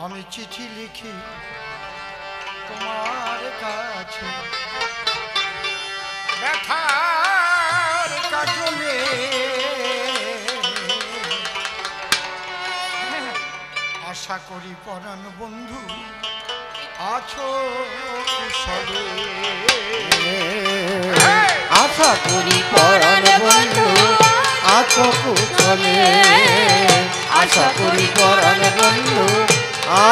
আমি চিঠি লিখি তোমার কাছে ব্যথার কাজলে আশা করি পরাণ বন্ধু আছো কুশলে আশা করি পরাণ বন্ধু আছো কুশলে আশা করি পরাণ বন্ধু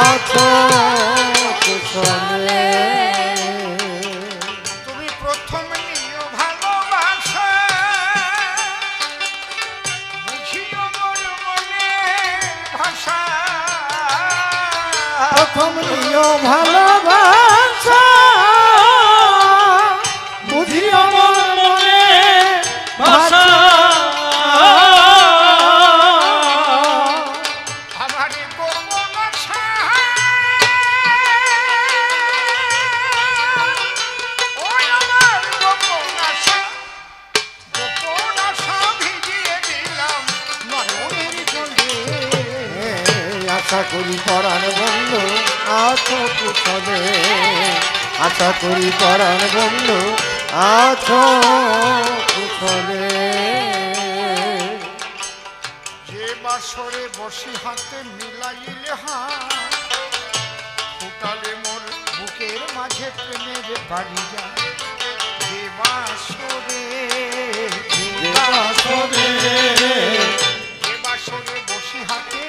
আছো কুশলে তুমি প্রথম নিও ভালোবাসা বুঝিও মোর মনে ভাষা প্রথম নিও ভালোবাসা বুঝিও মোর মনে ভাষা আশা করি পরাণ বন্ধু আছো কুশলে আশা করি পরাণ বন্ধু আছো কুশলে যে বাসরে বসি হাতে মিলাইলে হাত ফুটালে মোর বুকের মাঝে প্রেমের বাড়ি যায় যে বাসরে বসি হাতে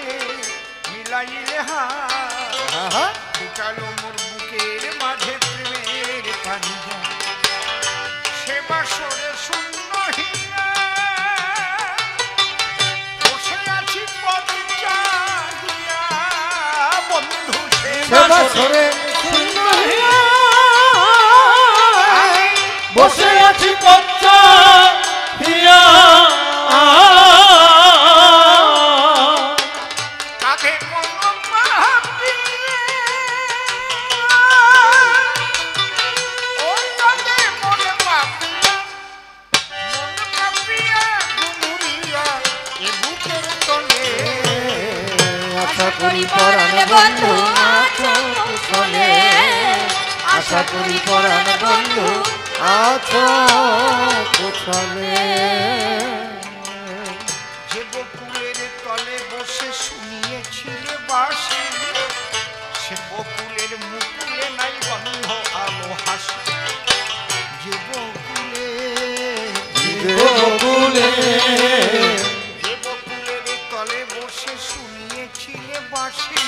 মিলাইলে হাত ফুটালো মোর বুকের মাঝে প্রেমের বাড়ি যায় সে বাসরে শূন্য হিয়া বসে আছি পথ চাহিয়া বন্ধু সে বাসরে শূন্য হিয়া বসে আছি পথ চাহিয়া আশা করি পরাণ বন্ধু আছো কুশলে আশা করি পরাণ বন্ধু আছো কুশলে যে বকুলের তলে বসে শুনিয়েছিলে বাসি সে বকুলের মুকুলে নাই গন্ধ আলো হাসি যে বকুলের তলে বসে শুনিয়েছিলে বাসি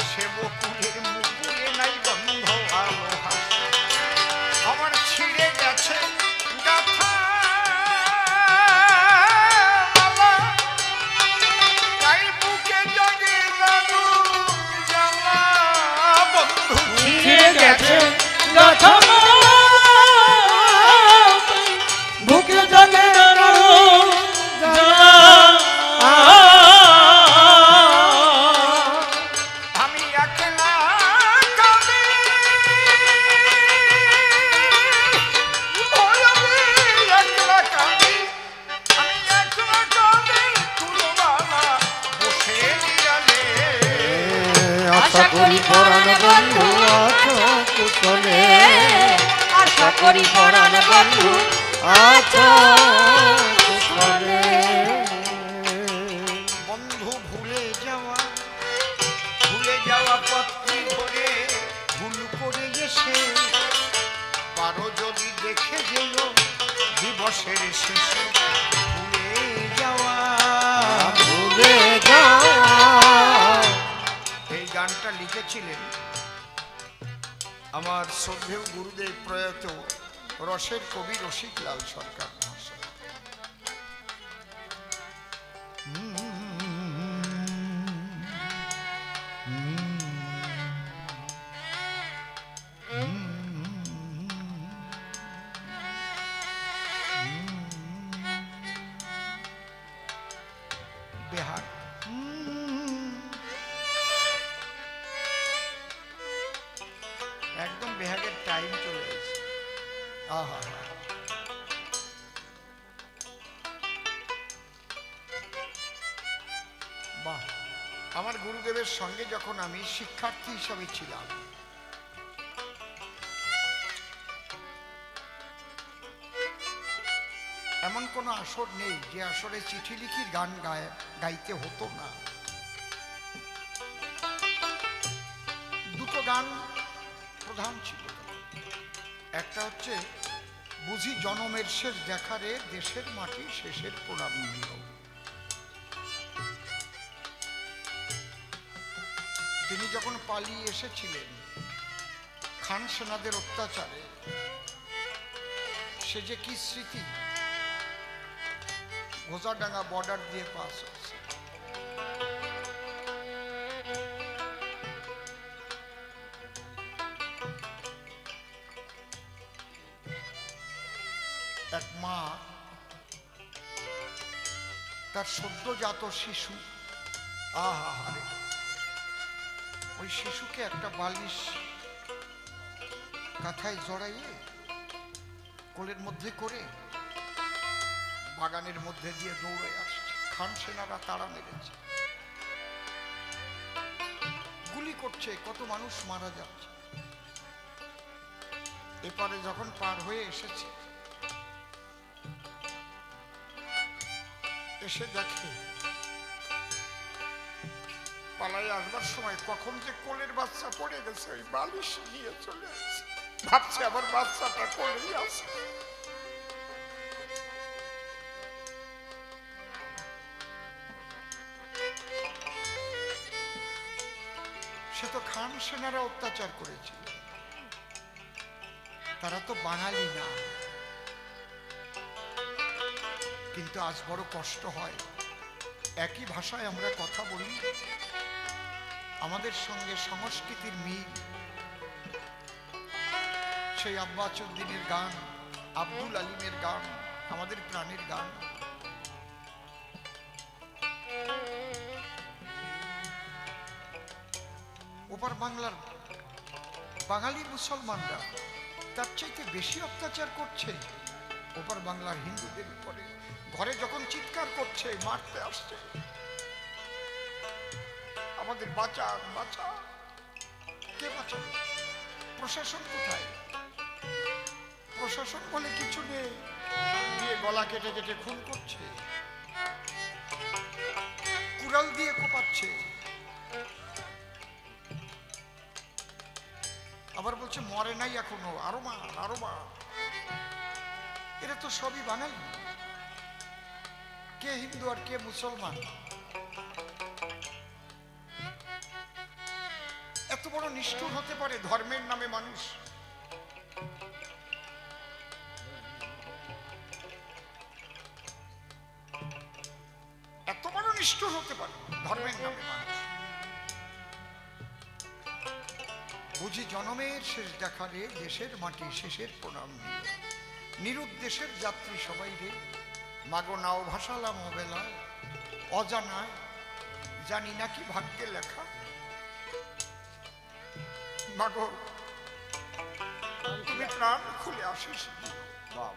সে বকুলের মুকুলে নাই গন্ধ আলো হাসি আমার ছিঁড়ে গেছে গাথা তাই বুকে জাগে জানু জ্বালা বন্ধু ছিঁড়ে গেছে গাথা বুকে জাগে আমি একলা কাঁদি একলা কাঁদি আমি একলা কাঁদি কুলবালা বসে নিয়ালে আশা করি পরাণ বন্ধু আছো কুশলে আশা করি পরাণ বন্ধু আছো কুশলে বন্ধু ভুলে যাওয়া পত্রী ধরে ভুল করে এসে পারো যদি দেখে যেও দিবসের শেষে ভুলে যাওয়া এই গানটা লিখেছিলেন আমার শ্রদ্ধেয় গুরুদেব প্রয়াত রসের কবি রসিকলাল সরকার মহাশয়। বিহার একদম বিহারের টাইম চলে গেছে। আহা বাহ আমার গুরুদেবের সঙ্গে যখন আমি শিক্ষার্থী হিসাবে ছিলাম, এমন কোনো আসর নেই যে আসরে চিঠি লিখি গান গাইতে হতো না। দুটো গান প্রধান ছিল, একটা হচ্ছে বুঝি জনমের শেষ দেখারে দেশের মাটি শেষের প্রণাম নিল। তিনি যখন পালিয়ে এসেছিলেন খান সেনাদের অত্যাচারে, সে যে কি স্মৃতি ঘোষাডাঙ্গা বর্ডার দিয়ে পাস হচ্ছে। এক মা তার সদ্যজাত শিশু, আহারে, ওই শিশুকে একটা বালিশ কাঁথায় জড়াইয়ে কোলের মধ্যে করে বাগানের মধ্যে দিয়ে দৌড়ে আসছে। খান সেনারা তাড়া মেরেছে, গুলি করছে, কত মানুষ মারা যাচ্ছে। এপারে যখন পার হয়ে এসেছে, এসে দেখে পালাই আসবার সময় কখন যে কোলের বাচ্চা পড়ে গেছে, ওই বালিশ নিয়ে চলে আসছে। ভাবছে আবার বাচ্চাটা কোলেই আছে। সে তো খান সেনারা অত্যাচার করেছিল, তারা তো বাঙালি না। কিন্তু আজ বড় কষ্ট হয়, একই ভাষায় আমরা কথা বলি, আমাদের সঙ্গে সংস্কৃতির মিল। সেই আব্বাস উদ্দিনের গান, আব্দুল আলিমের গান আমাদের প্রাণের গান। ওপার বাংলার বাঙালি মুসলমানরা তার চাইতে বেশি অত্যাচার করছে ওপার বাংলার হিন্দুদের উপরে। ঘরে যখন চিৎকার করছে, মারতে আসছে, আমাদের বাঁচা বাঁচা, কে বাঁচাবে? প্রশাসন কোথায়? প্রশাসন বলে কিছু নেই, দিয়ে গলা কেটে কেটে খুন করছে, কুড়াল দিয়ে কোপাচ্ছে, আবার বলছে মরে নাই এখনো, আরো মার আরো মার। এরা তো সবই বাঙালি, কে হিন্দু আর কে মুসলমান? এত বড় নিষ্ঠুর হতে পারে ধর্মের নামে মানুষ? এত বড় নিষ্ঠুর হতে পারে ধর্মের নামে মানুষ? বুঝি জনমের শেষ দেখারে দেশের মাটি শেষের প্রণাম নিল। নিরুদ্দেশের যাত্রী সবাই রে, মাগো নাও ভাসালাম অবেলায়, অজানায় জানি না কি ভাগ্যে লেখা। মাগো তুমি প্রাণ খুলে আশিস দিও।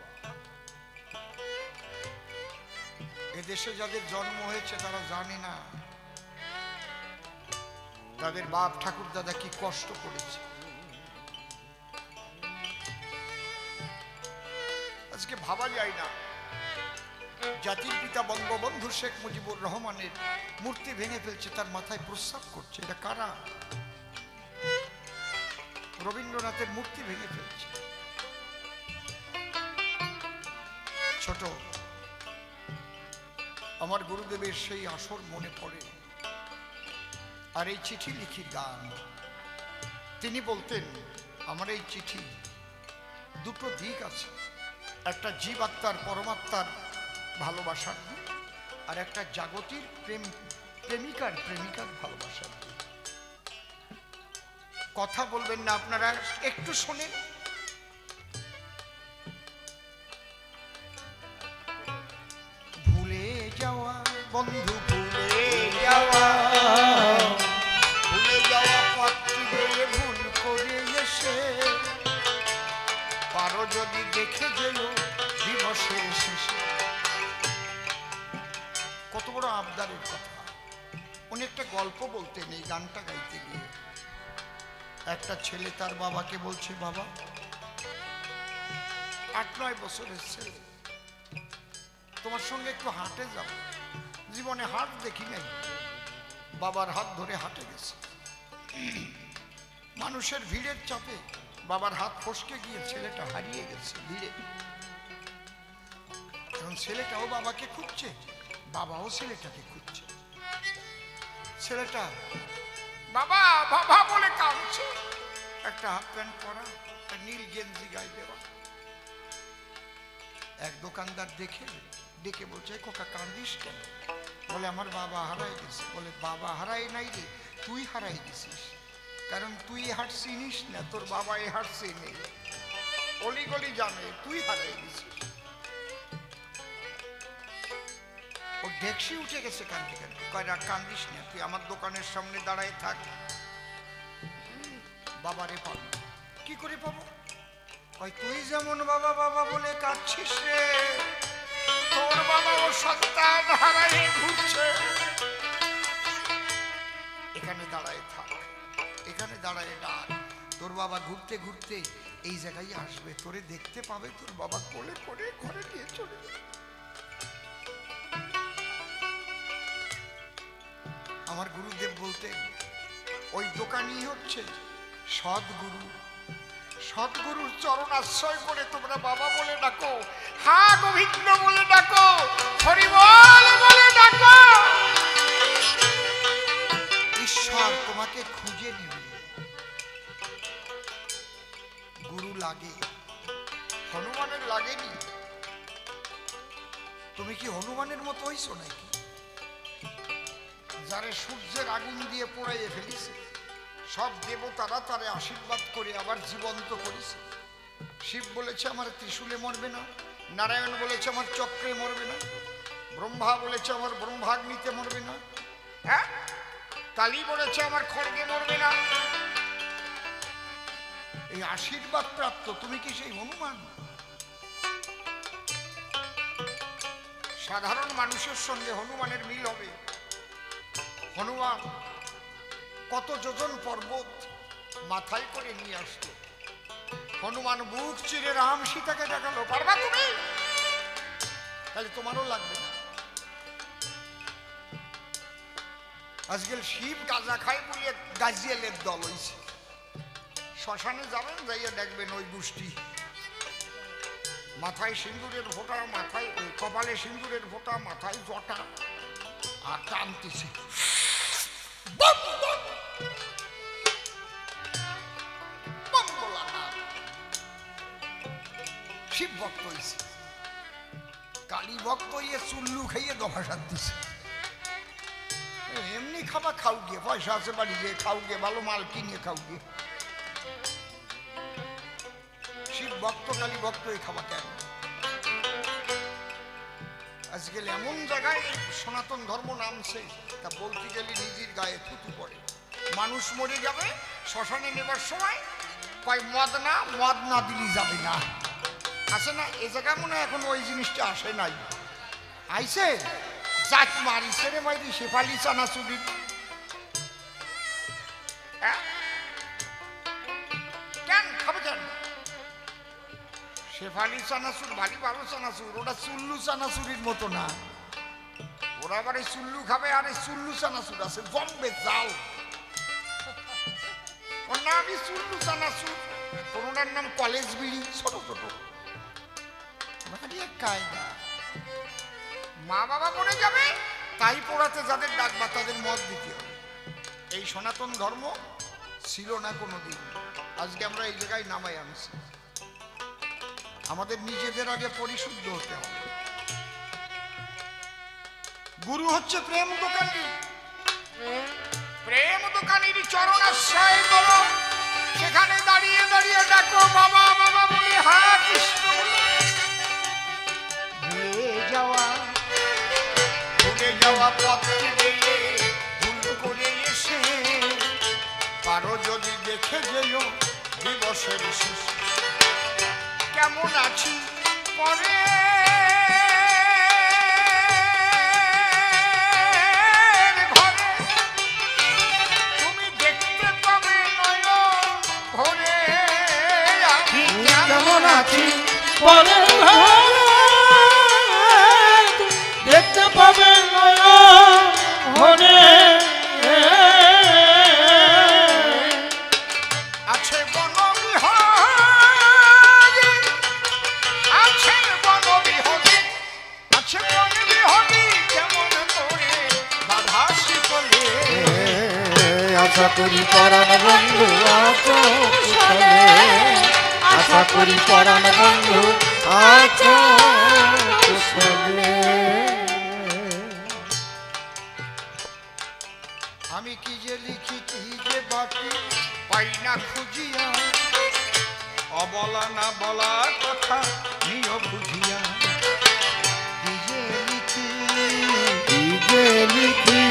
এদেশে যাদের জন্ম হয়েছে তারা জানে না তাদের বাপ ঠাকুর দাদা কি কষ্ট করেছে। আজকে ভাবা যায় না, জাতির পিতা বঙ্গবন্ধু শেখ মুজিবুর রহমানের মূর্তি ভেঙে ফেলছে, তার মাথায় প্রস্রাব করছে। এটা কারা? রবীন্দ্রনাথের মূর্তি ভেঙে ফেলছে। ছোট আমার গুরুদেবের সেই আসর মনে পড়ে, আর এই চিঠি লিখি গান। তিনি বলতেন, আমার এই চিঠি দুটো দিক আছে, একটা জীবাত্মার পরমাত্মার ভালোবাসার দিক, আর একটা জাগতিক প্রেমিকার ভালোবাসার দিক। কথা বলবেন না আপনারা, একটু শোনেন। ভুলে যাওয়া বন্ধু, ভুলে যাওয়া পথটি গিয়ে ভুল করে এসে পারো যদি দেখে যেও দিবসের শেষে। কত বড় আবদারের কথা! উনি একটা গল্প বলতেন এই গানটা গাইতে গিয়ে। একটা ছেলে তার বাবাকে বলছে, বাবা, 8-9 বছরের ছেলে, তোমার সঙ্গে একটু হাঁটে যাব। জীবনে হাট দেখি নাই। বাবার হাত ধরে হাঁটে গেছে। মানুষের ভিড়ের চাপে বাবার হাত ফসকে গিয়ে ছেলেটা হারিয়ে গেছে ভিড়ে। এখন ছেলেটাও বাবাকে খুঁজছে, বাবাও ছেলেটাকে খুঁজছে। ছেলেটা বাবা বাবা বলে কাঁদছে। একটা হাফ প্যান্ট পরা, একটা নীল গেঞ্জি গায়ে দেওয়া। এক দোকানদার ডেকে বলছে, কোকা কান্দিস কেন? বলে, আমার বাবা হারাই গেছে। বলে, বাবা হারাই নাই রে, তুই হারাই গেছিস। কারণ তুই এ হাট চিনিস না, তোর বাবা এ হাট চেনে, অলিগলি জানে, তুই হারাই গেছিস। ও ডেকসি উঠে গেছে কান্দি কান্দি। কয়, রাখ, কান্দিস না, তুই আমার দোকানের সামনে দাঁড়ায় থাক, বাবারে পাবি। কি করে পাবো? কয়, তুই যেমন বাবা বাবা বলে কাঁদছিস রে, তোর বাবা ও সন্তান হারাই ঘুরছে। এখানে দাঁড়ায় থাক, এখানে দাঁড়ায় ডাক, তোর বাবা ঘুরতে ঘুরতে এই জায়গায় আসবে, তোরে দেখতে পাবে, তোর বাবা কোলে করে ঘরে নিয়ে চলে যাবে। আমার গুরুদেব বলতেন, ওই দোকানই হচ্ছে সদ্গুরু। সদ্গুরুর চরণ আশ্রয় করে তোমরা বাবা বলে ডাকো, হা গোবিন্দ বলে ডাকো, হরিবল বলে ডাকো, ঈশ্বর তোমাকে খুঁজে নেবে। গুরু লাগে, হনুমানের লাগেনি। তুমি কি হনুমানের মতো হইছো নাকি? যারে সূর্যের আগুন দিয়ে পোড়াইয়ে ফেলেছে, সব দেবতারা তারে আশীর্বাদ করে আবার জীবন্ত করেছে। শিব বলেছে আমার ত্রিশূলে মরবে না, নারায়ণ বলেছে আমার চক্রে মরবে না, ব্রহ্মা বলেছে আমার ব্রহ্মাগ্নিতে মরবে না, হ্যাঁ, কালী বলেছে আমার খড়গে মরবে না। এই আশীর্বাদ প্রাপ্ত তুমি কি সেই হনুমান? সাধারণ মানুষের সঙ্গে হনুমানের মিল হবে। হনুমান কত যোজন পর্বত মাথায় করে নিয়ে আসলো। হনুমান বুক চিরে রাম সীতাকে দেখালো, পারবা তুমি? তাহলে তোমারও লাগবে না। আজকাল শিব গাঁজা খায় বলে গাজিয়ালের দল হয়েছে। শ্মশানে যাবেন, যাইয়া দেখবেন ওই গোষ্ঠী মাথায় সিন্দুরের ফোঁটা, মাথায় কপালে সিন্দুরের ফোঁটা, মাথায় জটা, আর টানতেছে শিব ভক্ত হয়েছে। কালী ভক্ত হইয়ে চুল্লু খাইয়ে দফা সাত দিছে। এমনি খাবা, খাও গিয়ে, পয়সা আছে বাড়ি গিয়ে খাও গিয়ে, ভালো মাল কিনে খাও গিয়ে। শিব ভক্ত কালী ভক্ত এই খাবা কেন? আজকাল এমন জায়গায় সনাতন ধর্ম নামছে, তা বলতে গেলে নিজের গায়ে থুতু পড়ে। মানুষ মরে যাবে, শ্মশানে নেবার সময় কয় মদ না দিলি যাবে না। আসে না এ জায়গায়? মনে হয় এখন ওই জিনিসটা আসে নাই। আইসে জাত মারিছে রে মাইরি শেফালি চানাচুরি। কেন খাবে কেন? শেফালি চানাচুর ভারী ভালো চানাচুর, ওটা চুল্লু চানাচুরির মতো না। ওরা আবার এই চুল্লু খাবে, আর এই চুল্লু চানাচুর আছে বম্বে জাল, ওর নামই চুল্লু চানাচুর। কোনটার নাম কলেজ বিড়ি, ছোট ছোট ভারী এক কায়দা। মা বাবা পড়ে যাবে, তাই পড়াতে যাদের ডাকবা তাদের মত দিতে হবে। এই সনাতন ধর্ম ছিল না কোনোদিন, আজকে আমরা এই জায়গায় নামাই আনছি। আমাদের নিজেদের আগে পরিশুদ্ধ হতে হবে। গুরু হচ্ছে প্রেম দোকানি, প্রেম দোকানির চরণ আশ্রয় করো, সেখানে দাঁড়িয়ে দাঁড়িয়ে ডাকো বাবা বাবা বলি, হা কৃষ্ণ ভুলে যাওয়া পথে গেলে ভুল করে এসে পারো যদি দেখে যেও দিবসের শেষে কেমন আছি পরে ঘরে পরের ভেদ দেখতে পাবে নয়নে। আছে বনবিহরি, আছে বনবিহরি, আছে বনবিহরি, কেমন করে বাধা শিকলে। আশা করি পরাণ বন্ধু আছো কুশলে, আশা করি পরাণ বন্ধু আছো কুশলে। আমি কি যে লিখি কি যে বাকি পাই না খুঁজিয়া, অবলা না বলা কথা নিও বুঝিয়া। কি যে লিখি, কি যে লিখি,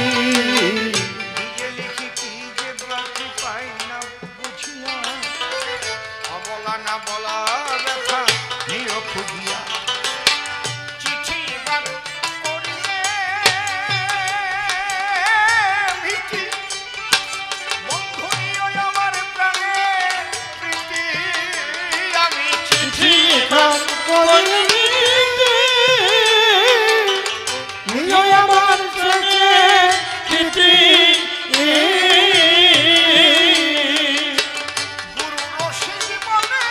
কি যে লিখি কি যে বাকি পাই না বুঝিয়া, অবলা না বলা ব্যথা নিও খুঁজিয়া। চিঠি বাদ করিলে ভীতি, বন্ধু নিও আমার প্রাণের প্রীতি। আমি চিঠি গান করি নিও আমার চোখে চিঠি। গুরু রশিদ বলে,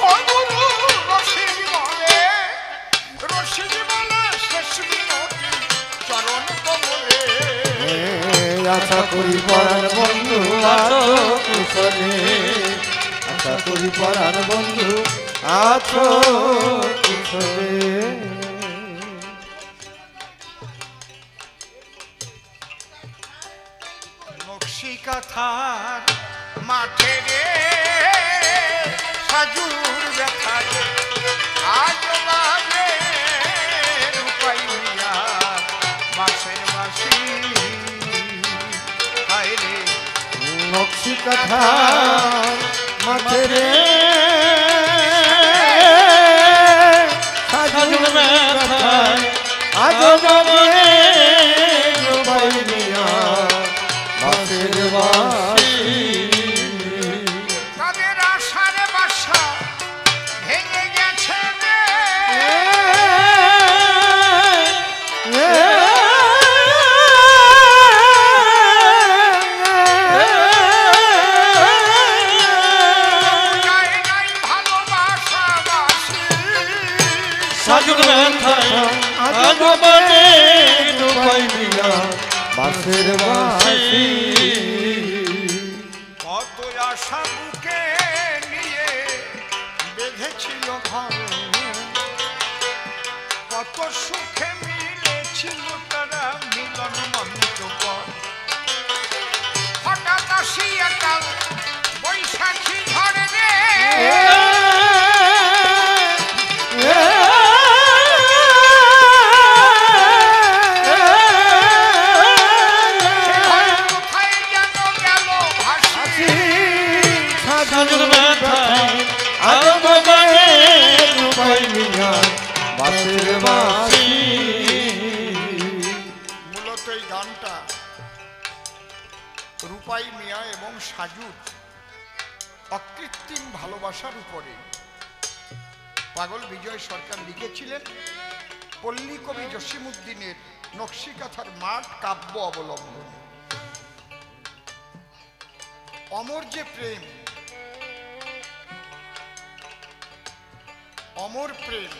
ও গুরু রশিদ বলে, রশিদ বলে শেষ মিনতি চরণ কমলে। আশা করি পরাণ বন্ধু আছো কুশলে, আশা করি পরাণ বন্ধু আছো কুশলে। নকশি কাথার মাঠে রে সাজুর ব্যথা রে, আজ লাগে রূপাই মিয়া বাঁশের বাঁশি। হায় রে নকশি কথা মাঠে রে সাজুর ব্যথায় আজ বাজে রূপাই মিয়া বাঁশের বাঁশি। তাদের আশার বাসা ভেঙে গেছে রে, যায় নাই ভালোবাসা বাসি। সাজুর ব্যথায় আজ বাজে রূপাই মিয়া বাঁশের বাঁশি। কত আশা বুকে নিয়ে বেঁধেছিল ঘর, কত সুখে মিলেছিল তারা মিলন মন্ত্র পর। হঠাৎ আসিয়া কাল বৈশাখী ঝড়ে রে, কোথায় যেন গেল ভাসি। সাজুর ব্যথায় আজ বাজে রূপাই মিয়া বাঁশের বাঁশি। মূলত এই গানটা রূপাই মিয়া এবং সাজুর অকৃত্রিম ভালোবাসার উপরে পাগল বিজয় সরকার লিখেছিলেন পল্লী কবি জসিমউদ্দিনের নকশিকাথার মাঠ কাব্য অবলম্বন। অমর যে প্রেম, অমর প্রেম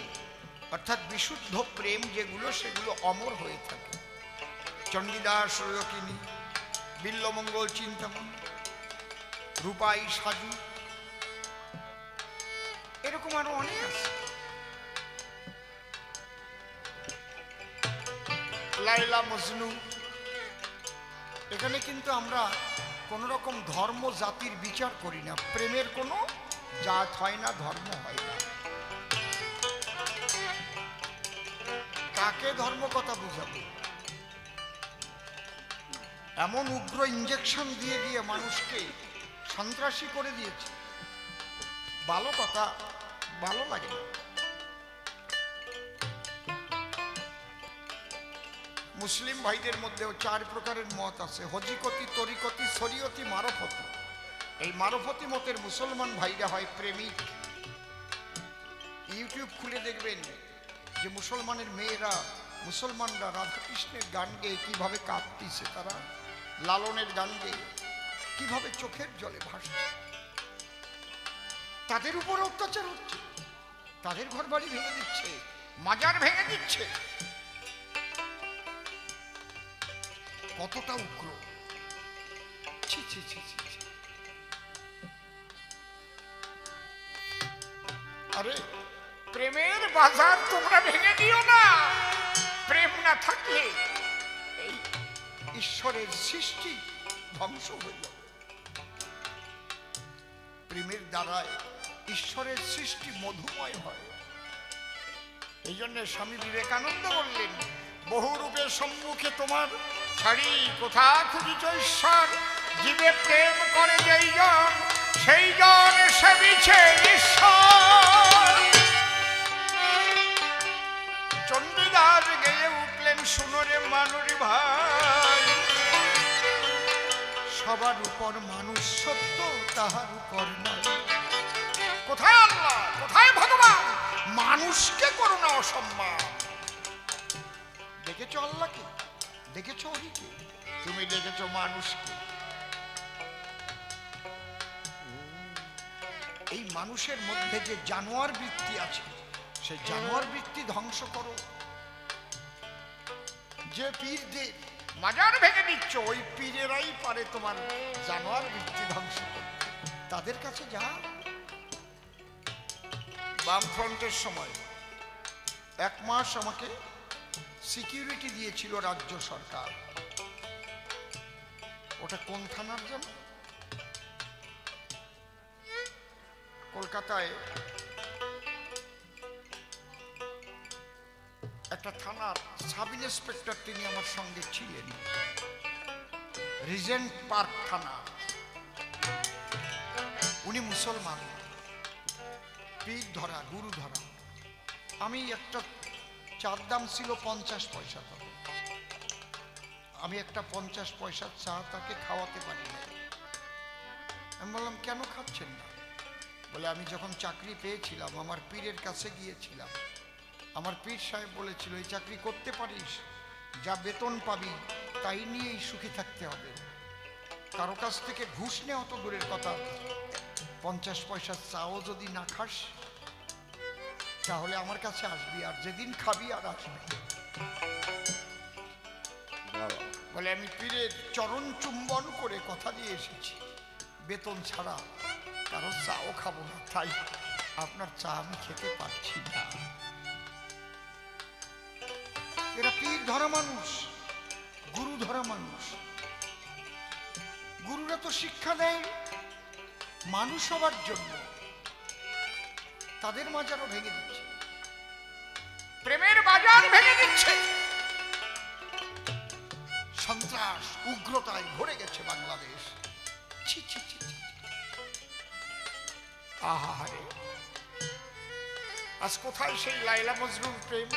অর্থাৎ বিশুদ্ধ প্রেম যেগুলো সেগুলো অমর হয়ে থাকে। চণ্ডীদাস রয়কিনী, বিল্লমঙ্গল চিন্তামণ, রূপাই সাজু, এরকম আরো অনেক আছে। লাইলা মজনু। এখানে কিন্তু আমরা কোন রকম ধর্ম জাতির বিচার করি না। প্রেমের কোনো জাত হয় না, ধর্ম হয় না। কাকে ধর্ম কথা বুঝাবো? এমন উগ্র ইঞ্জেকশন দিয়ে দিয়ে মানুষকে সন্ত্রাসী করে দিয়েছে, ভালো কথা ভালো লাগে না। মুসলিম ভাইদের মধ্যেও 4 প্রকারের মত আছে, হজিকতি, তরিকতি, শরীয়তি, মারফতি। এই মারফতি মতের মুসলমান ভাইরা হয় প্রেমিক। ইউটিউব খুলে দেখবেন যে মুসলমানের মেয়েরা, মুসলমানরা রাধাকৃষ্ণের গান গেয়ে কিভাবে কাঁদতিছে, তারা লালনের গান গেয়ে কিভাবে চোখের জলে ভাসছে। তাদের উপর অত্যাচার হচ্ছে, তাদের ঘর বাড়ি ভেঙে দিচ্ছে, মাজার ভেঙে দিচ্ছে। কতটা উগ্র! ছি ছি ছি ছি ছি। আরে প্রেমের বাজার তোমরা ভেঙে দিও না। প্রেম না থাকলে এই ঈশ্বরের সৃষ্টি ধ্বংস হইল। প্রেমের দ্বারায় ঈশ্বরের সৃষ্টি মধুময় হয়। এই জন্য স্বামী বিবেকানন্দ বললেন, বহু রূপের সম্মুখে তোমার ছাড়ি কোথা খুঁজিছ ঈশ্বর, জীবে প্রেম করে যেই জন সেই জন সেবিছে ঈশ্বর। চণ্ডীদাস গেয়ে উঠলেন, শুনোরে মানুরি ভাই, সবার উপর মানুষ সত্য, তাহার উপর নয়। কোথায় আল্লাহ, কোথায় ভগবান? মানুষকে করো না অসম্মান। দেখেছো আল্লাহকে, দেখেছো হরিকে, তুমি দেখেছো মানুষকে। এই মানুষের মধ্যে যে জানোয়ার বৃত্তি আছে, সেই জানোয়ার বৃত্তি ধ্বংস করো। যে পীরদের মাজার ভেঙে দিচ্ছ, ওই পীরেরাই পারে তোমার জানোয়ার বৃত্তি ধ্বংস করতে। তাদের কাছে যা। বামফ্রন্টের সময় 1 মাস আমাকে সিকিউরিটি দিয়েছিল রাজ্য সরকার। ওটা কোন থানার জন্য? কলকাতায় একটা থানার সাব ইন্সপেক্টর, তিনি আমার সঙ্গে ছিলেন। রিজেন্ট পার্ক থানা। উনি মুসলমান, পীর ধরা, গুরু ধরা। আমি একটা চার দাম ছিল 50 পয়সা। তবে আমি একটা 50 পয়সার চা তাকে খাওয়াতে পারি না। আমি বললাম, কেন খাচ্ছেন না? বলে, আমি যখন চাকরি পেয়েছিলাম আমার পীরের কাছে গিয়েছিলাম। আমার পীর সাহেব বলেছিল, এই চাকরি করতে পারিস, যা বেতন পাবি তাই নিয়েই সুখী থাকতে হবে। কারো কাছ থেকে ঘুষ নেওয়া তো দূরের কথা, 50 পয়সার চাও যদি না খাস তাহলে আমার কাছে আসবি, আর যেদিন খাবি আর আসবি। বলে, আমি পীরের চরণ চুম্বন করে কথা দিয়ে এসেছি, বেতন ছাড়া কারো চাও খাবো না, তাই আপনার চা আমি খেতে পারছি না। এরা পীর ধরা মানুষ, গুরু ধরা মানুষ। গুরুরা তো শিক্ষা দেয় মানুষ হবার জন্য, তাদের মাজারও ভেঙে দিচ্ছে, প্রেমের বাজার ভেঙে দিচ্ছে। সন্ত্রাস, উগ্রতায় ভরে গেছে বাংলাদেশ। ছি ছি ছি ছি। আহারে, আজ কোথায় সেই লায়লা মজনুর প্রেম?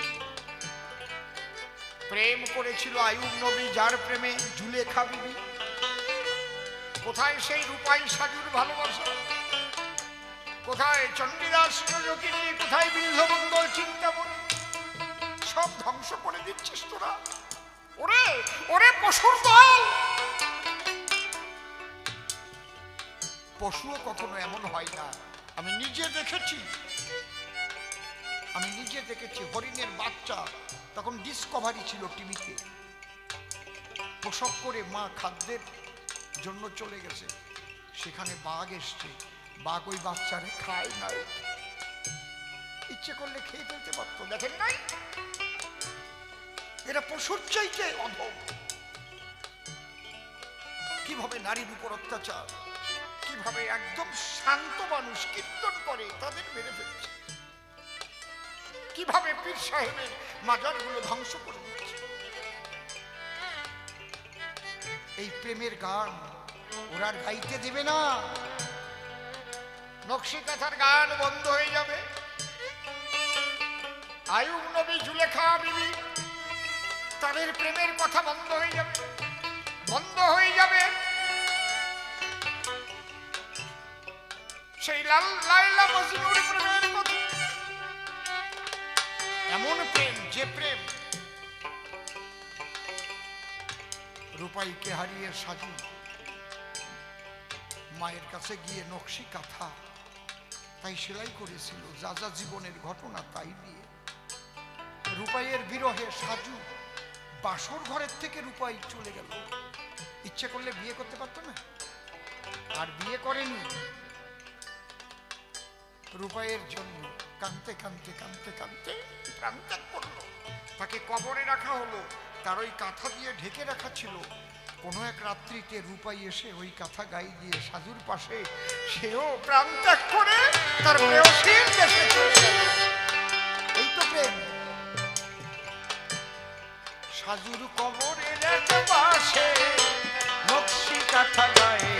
প্রেম করেছিল আইয়ুব নবী, যার প্রেমে জুলেখা বিবি। কোথায় সেই রূপাই সাজুর ভালোবাসা? কোথায় চণ্ডীদাস যোগিনী? কোথায় বিল্লবঙ্গ চিন্তামণি? সব ধ্বংস করে দিচ্ছিস তোরা। ওরে ওরে পশুর দল! পশুও কখনো এমন হয় না। আমি নিজে দেখেছি, হরিণের বাচ্চা তখন ডিসকভারি ছিল টিভিতে, প্রসব করে মা খাদ্যের জন্য চলে গেছে, সেখানে বাঘ এসছে। বাঘ ওই বাচ্চারে খায় নাই, ইচ্ছে করলে খেয়ে ফেলতে পারতো। দেখেন নাই? এরা পশুর চাইতে অধম। কিভাবে নারীর উপর অত্যাচার, কিভাবে একদম শান্ত মানুষ কীর্তন করে তাদের মেরে ফেলছে, কিভাবে পীর সাহেবের মাজারগুলো ধ্বংস করে দিচ্ছে। এই প্রেমের গান ওরা গাইতে দেবে না। নকশি কাঁথার গান বন্ধ হয়ে যাবে। আইয়ুব নবী, জুলেখা বিবি, তাদের প্রেমের কথা বন্ধ হয়ে যাবে, বন্ধ হয়ে যাবে। সেই লাইলা মজনুর প্রেমের কথা। এমন প্রেম, যে প্রেম রূপাইকে হারিয়ে সাজু মায়ের কাছে গিয়ে নকশি কাঁথা তাই সেলাই করেছিল, যা যা জীবনের ঘটনা তাই দিয়ে। রূপাইয়ের বিরহে সাজু বাসর ঘরের থেকে রূপাই চলে গেল। ইচ্ছে করলে বিয়ে করতে পারতো না, আর বিয়ে করেনি। রূপাইয়ের জন্য কাঁদতে কাঁদতে কাঁদতে কাঁদতে প্রাণ ত্যাগ করলো। তাকে কবরে রাখা হলো, তার ওই কাঁথা দিয়ে ঢেকে রাখা ছিল। কোনো এক রাত্রিতে রূপাই এসে ওই কাঁথা গায়ে দিয়ে সাজুর পাশে সেও প্রাণ ত্যাগ করে তার প্রেয়সীর দেশে চলে গেল। এই তো প্রেম। সাজুর কবরের এক পাশে নকশি কাঁথা গায়ে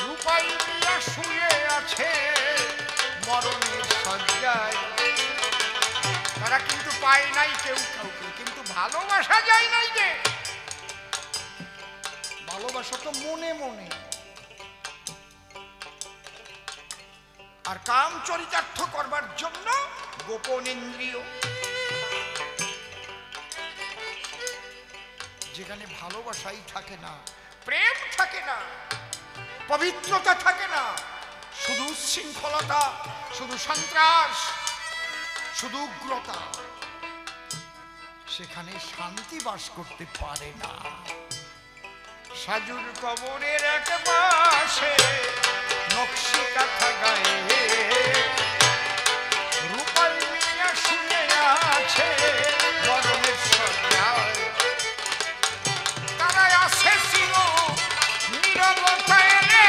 রূপাই মিয়া শুয়ে আছে মরণের শয্যায়। তারা কিন্তু পায় নাই কেউ কাউকে, কিন্তু ভালোবাসা যায় নাই যে। ভালোবাসা তো মনে মনে, আর কাম চরিতার্থ করবার জন্য গোপন ইন্দ্রিয়। যেখানে ভালোবাসাই থাকে না, প্রেম থাকে না, পবিত্রতা থাকে না, শুধু উচ্ছৃঙ্খলতা, শুধু সন্ত্রাস, শুধু উগ্রতা, সেখানে শান্তি বাস করতে পারে না। সাজুর কবরের এক পাশে নকশি কাঁথা গায়ে রূপাই মিয়া শুয়ে আছে মরণের শয্যায়। তারা আছে ছিল নীরবতায় রে,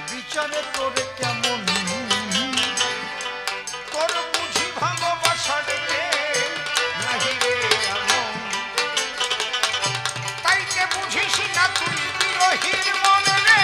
বিচারে তোর কেমন তোর বুঝি ভালোবাসার নাহি রে এমন। তাইতে বুঝিস না তুই বিরহীর মন রে,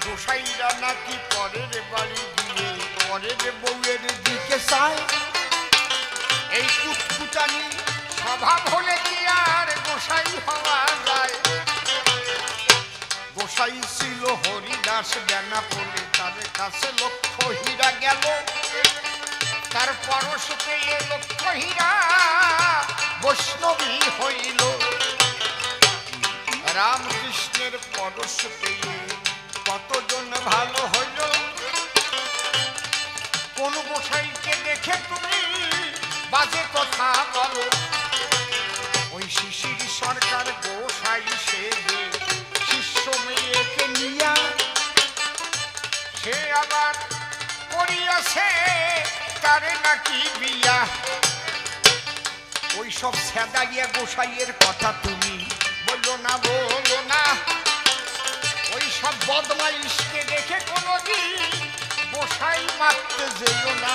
গোসাইরা নাকি পরের বাড়ি গিয়ে পরের বউয়ের দিকে চায়। এই কুটকুটানি স্বভাব হলে কি আর গোসাই হওয়া যায়? গোসাই ছিল হরিদাস বেনাপোলে, তার কাছে লক্ষ হীরা গেল, তার পরশ পেয়ে লক্ষ হীরা বৈষ্ণবী হইল। রামকৃষ্ণের পরশ পেয়ে কতজন ভালো হইল। কোন মশাইকে দেখে তুমি বাজে কথা বলো। ওই শিশির সরকার গোসাই সেজে শিষ্য মেয়েকে নিয়া সে আবার করিয়াছে তারে নাকি বিয়া। ওই সব সেদাইয়া গোসাইয়ের কথা তুমি বলো না বলো না। ওই সব বদমাইশকে দেখে কোনোদিন গোসাই মারতে যেও না।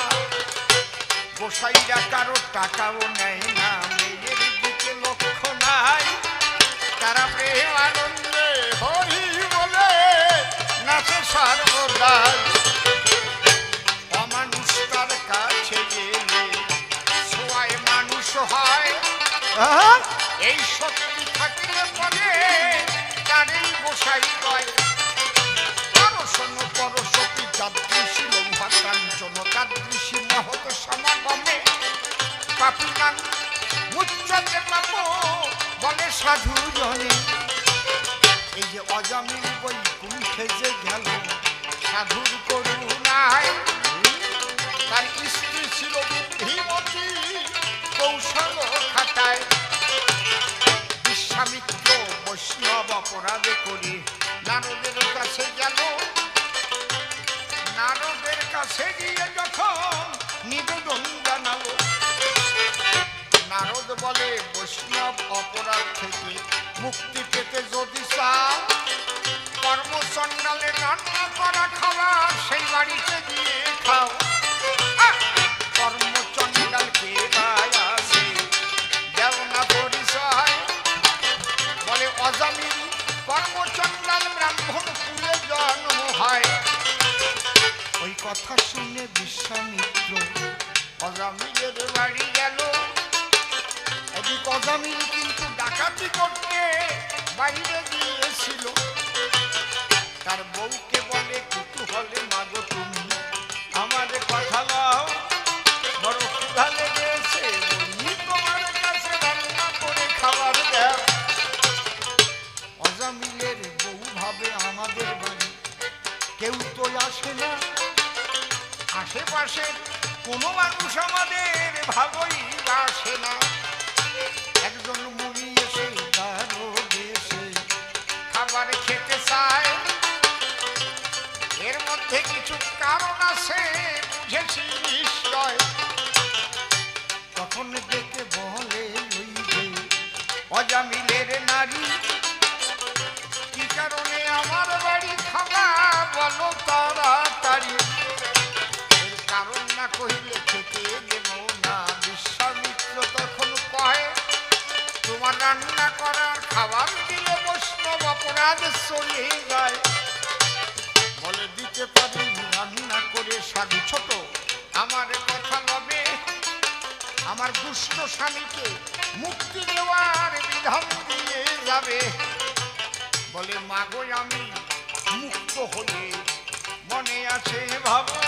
গোসাইরা কারো টাকাও নেয় না, মেয়ের দিকে লক্ষ্য নাই। তারা প্রেম আনন্দে হরি বলে নাচে সর্বদাই। অমানুষটার কাছে গেলে ছোঁয়ায় মানুষ হয়। এই শক্তি থাকলে পরে তারই গোসাই কয়। পরশন পরশতি যাদৃশী লৌহা কাঞ্চন তাদৃশী মহৎ সমাগমে পাপিনাং মুচ্চতে পাপ বলে সাধু জনে। এই যে অজামিল বৈকুণ্ঠে যে গেল সাধুর করুণায়, তার স্ত্রী ছিল বুদ্ধিমতী কৌশল খাটায়। বিশ্বামিত্র বৈষ্ণব অপরাধে করে নারদের কাছে গেল। নারদের কাছে গিয়ে যখন নিবেদন জানালো, নারদ বলে বৈষ্ণব অপরাধ থেকে মুক্তি পেতে যদি চাও কর্মচণ্ডালে রান্না করা খাবার সেই বাড়িতে গিয়ে খাও। কর্মচণ্ডাল কে আছে দেও না পরিচয়। বলে অজামিল কর্মচণ্ডাল ব্রাহ্মণ কুলে জন্ম হয়। ওই কথা শুনে বিশ্বামিত্র অজামিলের বাড়ি গেল। ওদিক অজামিল কিন্তু ডাকাতি করতে বাইরে গিয়েছিল। তার বউকে বলে কুতূহলে মাগো তুমি আমার কথা দাও, বড় ক্ষুধা লেগেছে, তোমার কাছে রান্না করে খাবার দাও। অজামিলের বউ ভাবে আমাদের বাড়ি কেউ তো আসে না, আশেপাশে কোনো মানুষ আমাদের ভাবই আসে না। একজন মুনি এসে দারো দেশে খাবার খেতে চায়। এর মধ্যে কিছু কারণ আছে বুঝেছি নিশ্চয়। তখন দেখে বলে ওই যে অজামিলের নারী, কি কারণে আমার বাড়ি খাবা বলো তাড়াতাড়ি। এর কারণ না কহিলে খেতে দেব না। বিশ্বামিত্র তখন কয় তোমার রান্না করার খাবার দিলে বৈষ্ণব অপরাধ চলে যায়। বলে দিতে পারি রান্না করে সাধু ছোট আমার কথা লবে, আমার দুষ্ট স্বামীকে মুক্তি দেওয়ার বিধান দিয়ে যাবে। বলে মাগো আমি মুক্ত হয়ে মনে আছে ভাবো,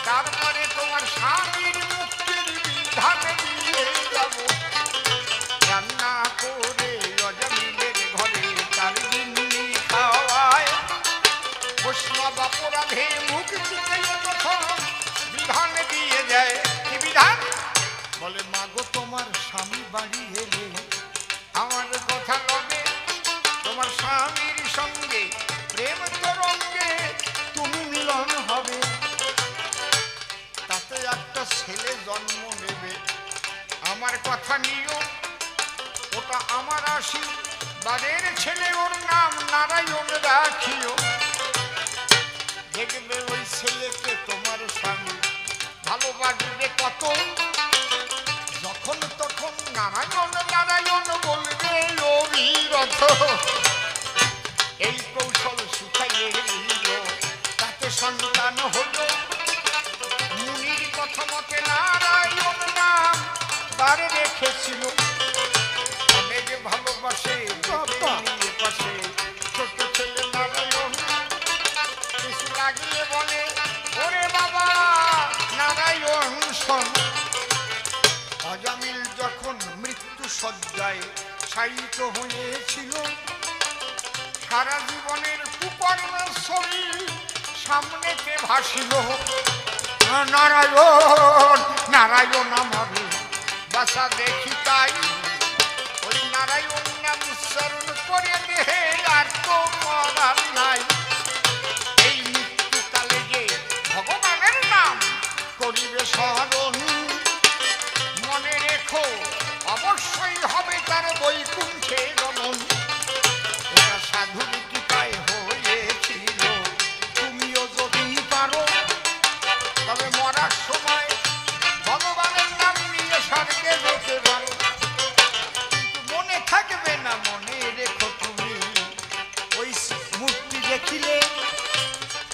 তারপরে তোমার স্বামীর মুক্তির বিধান দিয়ে যাব। রান্না করে অজামিলের ঘরে তার গিন্নি খাওয়ায়। বৈষ্ণব অপরাধে মুক্তি পেয়ে তখন বিধান দিয়ে দেয়। কি বিধান? বলে মাগো তোমার স্বামী বাড়ি এলে আমার কথা লবে, তোমার স্বামীর সঙ্গে প্রেম তরঙ্গে তুমি মিলন হবে। তাতে একটা ছেলে জন্ম নেবে, আমার কথা নিও। ওটা আমার আশীর্বাদের ছেলে, ওর নাম নারায়ণ রাখিও। দেখবে ওই ছেলেকে তোমার স্বামী ভালোবাসবে কত। যখন তখন নারায়ণ নারায়ণ বলবে অবিরত। এই কৌশল শিখাইয়ে দিল, তাতে সন্তান হলো। মুনির কথা মতে নারায়ণ নাম তার রেখেছিল। অনেক ভালোবাসে পাশে ছোট ছেলে নারায়ণ। কিছু লাগিয়ে বলে ওরে বাবা নারায়ণ শোন। অজামিল যখন মৃত্যু শয্যায় শায়িত হয়েছিল, সারা জীবনের কুকর্মের শরীর সামনেতে ভাসিল। নারায়ণ নারায়ণ আমার বাসা দেখি তাই ওই নারায়ণ নাম উচ্চারণ করে দেহে আর তো মরার নাই এই মৃত্যুকালে যে ভগবানের নাম করিবে স্মরণ মনে রেখো অবশ্যই হবে তার বৈকুণ্ঠে গমন এটা সাধুর কৃপায় হয়েছিল তুমিও যদি পারো তবে মরার সময় ভগবানের নাম নিয়ে স্বর্গে যেতে পারো কিন্তু মনে থাকবে না মনে রেখো তুমি ওই মূর্তি দেখিলে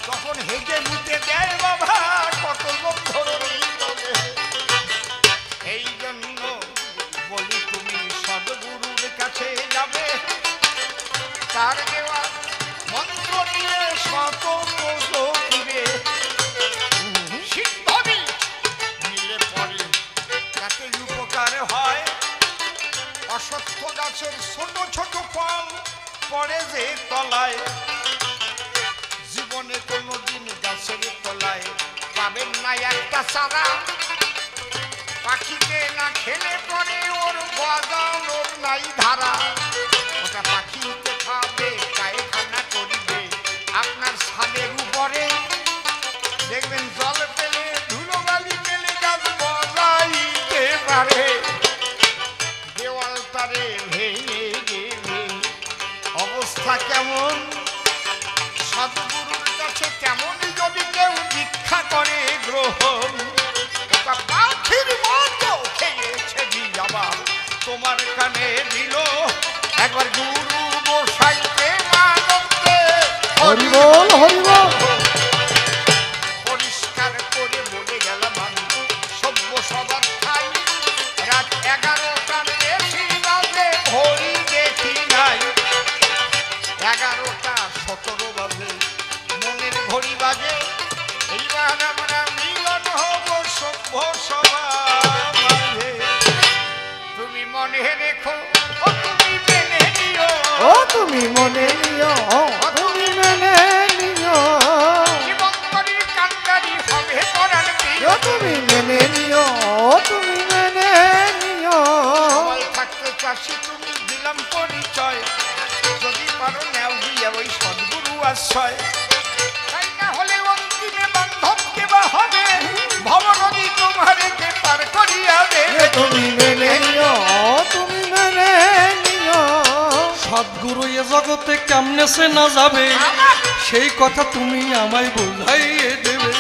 তখন হেগে মুতে দেয় বাবা কত লোক ধরনের তবে এই জন্য বলি তুমি সদ্গুরুর কাছে যাবে তার দেওয়া মন্ত্র নিয়ে শত দিবে সিদ্ধ বীজ নিলে পরে তাতে উপকার হয় অসত্য গাছের ছোট ছোট ফল পড়ে যে তলায় জীবনে কোনোদিন গাছের তলায় পাবেন না একটা চারা পাখিকে না খেলে পরে ওর বাজানোর নাই ধারা ওটা পাখিকে খাবে কায়খানা করিবে আপনার ছাদের উপরে দেখবেন জল পেলে ধুলোবালি পেলে গাছ বজাইতে পারে দেওয়াল তারে ভেঙে গেলে অবস্থা কেমন সদ্গুরুর কাছে তেমনই যদি কেউ দীক্ষা করে গ্রহণ ওটা পাখির মতো খেয়েছে আবার তোমার কানে দিল একবার গুরু গোসাইতে মানতে হরি বল হরি বল পরিষ্কার করে বলে গেলাম আমি সভ্য সবার খাই রাত 11টার বেশি বাজে ঘড়ি দেখি নাই 11:17 বাজে মনের ঘড়ি বাজে এইবার আমরা মিলন হব সভ্য সবার মাঝে তুমি মনে রেখো ও তুমি মেনে নিও ও তুমি মনে নিও তুমি মেনে নিও জীবন করি কান্দারি হবে পরাণ ও তুমি মেনে নিও তুমি মেনে নিও সবাই থাকতে চাষি তুমি দিলাম পরিচয় যদি পারো নেও গিয়ে ওই সদ্গুরু আশ্রয় তাই না হলে অন্তিমে বান্ধব কে বা হবে ভবনদী তোমারে পার করিয়া দেবে তুমি মেনে নিও তুমি মেনে নিও সদ্গুরু এ জগতে কেমনে সে না যাবে সেই কথা তুমি আমায় বোঝাইয়ে দেবে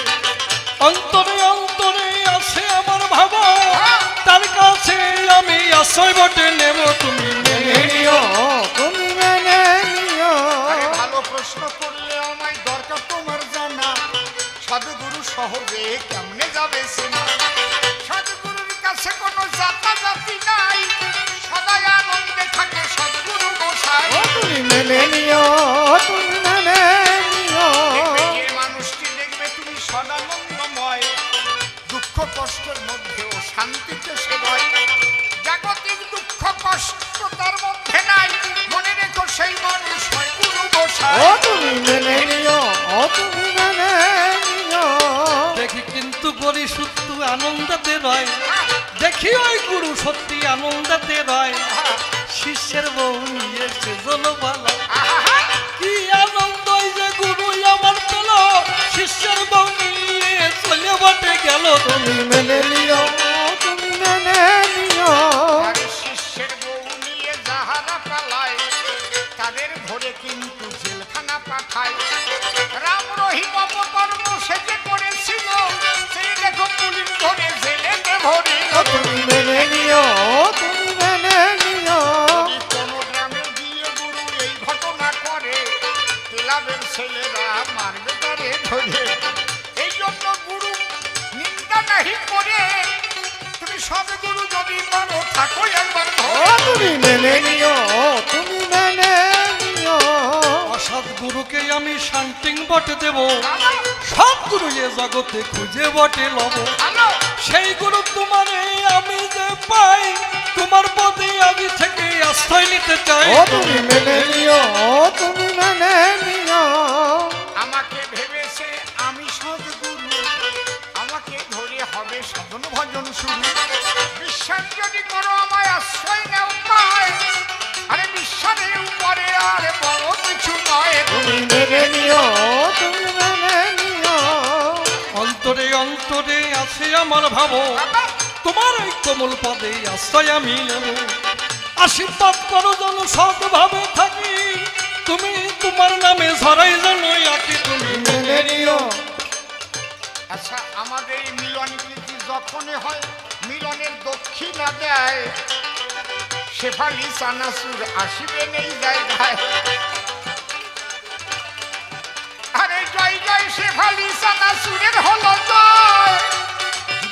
অন্তরে অন্তরে আছে আমার ভাবা তার কাছে আমি আশ্রয় বটে নেব তুমি মেনে নিও তুমি মেনে নিও আরে ভালো প্রশ্ন করলে আমায় দরকার তোমার জানা সদ্গুরু সহজে কেমনে যাবে সেনা সদ্গুরুর কাছে কোনো জাতি নাই সদাই আনন্দে থাকে সদ্গুরু গোসাই তুমি মেনে নিও তুমি মেনে নিও দেখবে যে মানুষটি দেখবে তুমি সদানন্দময় দুঃখ কষ্টের মধ্যেও শান্তিতে সেবায় জাগতিক দুঃখ কষ্ট তার মধ্যে নাই মনে রেখো সেই মানুষ হয় গুরু গোসাই তুমি মেনে নিও তুমি মেনে নিও দেখি কিন্তু পরিশুদ্ধ আনন্দাতে রয় দেখি ওই গুরু সত্যি আনন্দাতে রয় শিষ্যের বউ নিয়ে সেজল বালা কি আনন্দ যে গুরু আমার পেল শিষ্যের বউ নিয়ে চলে বটে গেল তুমি মেনে নিও তুমি মেনে নিও আর শিষ্যের বউ নিয়ে যাহারা পালায় তাদের ঘরে কিন্তু জেলখানা পাঠায় রাম রহিম অপকর্ম সেজে করেছিল সেই দেখো পুলিশ ধরে জেলেতে ভরে তুমি মেনে নিও তুমি মেনে নিও যদি কোনো গ্রামে গিয়ে গুরু এই ঘটনা করে ক্লাবের ছেলেরা মারবে তারে ধরে এই জন্য গুরু নিন্দা নাহি করে তুমি সব গুরু যদি পারো থাকো একবার ধরে তুমি মেনে নিও তুমি মেনে নিও অসৎ গুরুকে আমি শান্তিং বটে দেব সব গুরু এ জগতে খুঁজে বটে লব হ্যালো সেই গুরু তোমারে আমি যে পাই তোমার পদে আমি থেকে আশ্রয় নিতে চাই তুমি মেনে নিও তুমি মেনে নিও আমাকে ভেবেছে আমি সদ্গুরু আমাকে যদি করো আমায় আশ্রয় নেও পায়, আরে বিশ্বাসের উপরে আর বড় কিছু নয়। তুমি মেনে নিও, তুমি মেনে নিও। অন্তরে অন্তরে আছে আমার ভাবো, তোমার ওই কোমল পদে আশ্রয় আমি নেব। আশীর্বাদ করো যেন সৎভাবে থাকি, তুমি তোমার নামে ঝরাই যেন আঁকি, তুমি মেনে নিও। আচ্ছা, আমাদের এই মিলন প্রীতি যখনই হয়, মিলনের দক্ষিণা দেয়, শেফালি চানাচুর আসিবে নেই জায়গায়। আরে জয় জয় শেফালি চানাচুরের হলো জয়,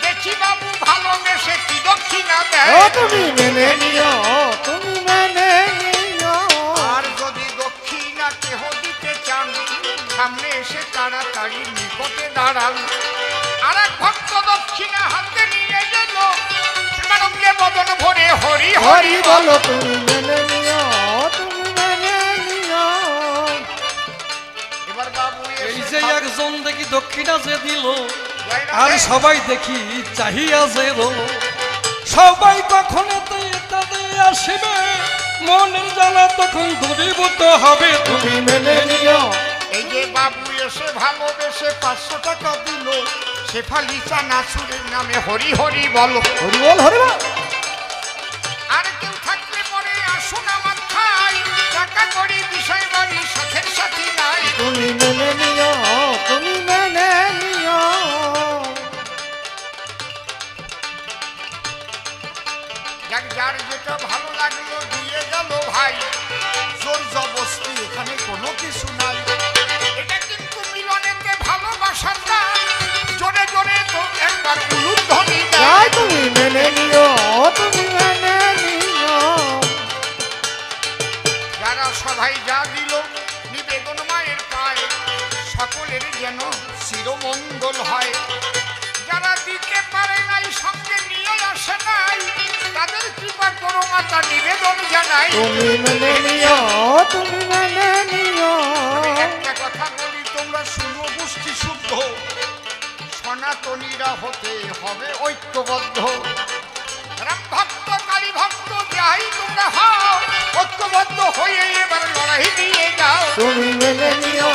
দেখি বাবু ভালোবেসে কি দক্ষিণা ও দেয়। তুমি মেনে নিও, তুমি মেনে নিও। আর যদি দক্ষিণা কেহ দিতে চান, সামনে এসে তাড়াতাড়ি নিকটে দাঁড়ান। আর এক ভক্ত দক্ষিণা হাতে নিয়ে গেল, প্রেমানন্দে বদন ভরে হরি হরি হরি বল। বলো, তুমি মেনে নিও, তুমি মেনে নিও। এবার বাবু এই এসে যে ভাব- একজন দেখি দক্ষিণা যে দিল, জয় আর রাধে। সবাই দেখি চাহিয়া যে রোল। সবাই কখন তাদের আসিবে, মনের জ্বালা তখন দূরীভূত হবে, তুমি তুমি মেনে নিও। এই যে বাবু এসে ভালোবেসে 500 টাকা দিল, শেফালি চানাচুরের নামে হরি হরি বল। হরি বল, হরি বল। আর কেউ থাকলে পরে আসুন আমার ঠাই, টাকা করি বিষয় বাড়ি সাথের সাথী নাই। তুমি মেনে নিও, তুমি মেনে নিও। যার যেটা ভালো লাগলো দিয়ে গেল ভাই, জোর জবস্তি এখানে কোনো কিছু নাই। এটা কিন্তু মিলনেতে ভালোবাসার নাম, জোরে জোরে তো একবার উলুধ্বনি দেয়। তাই তুমি মেনে নিও, তুমি মেনে নিও। যারা সবাই যা দিল নিবেদন মায়ের পায়, সকলের যেন চিরমঙ্গল হয়। যারা দিতে পারে নাই, সঙ্গে নিয়ে আসে নাই, তাদের কৃপা করো মাতা নিবেদন জানাই। তুমি মেনে নিও, তুমি মেনে নিও। আমি একটা কথা বলি, তোমরা শুনো গোষ্ঠী শুদ্ধ, সনাতনীরা হতে হবে ঐক্যবদ্ধ। রাম ভক্ত কালী ভক্ত যাই তোমরা হও, ঐক্যবদ্ধ হয়ে এবার লড়াই দিয়ে যাও। তুমি মেনে নিও,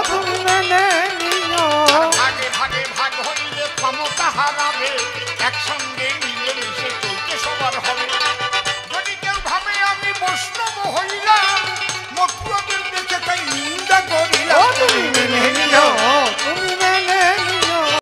তুমি মেনে নিও। ভাগে ভাগে ভাগ হইলে ক্ষমতা হারাবে, একসঙ্গে মিলে মিশে চলতে সবার হবে। যদি কেউ ভাবে আমি বৈষ্ণব হইলাম, মথুরা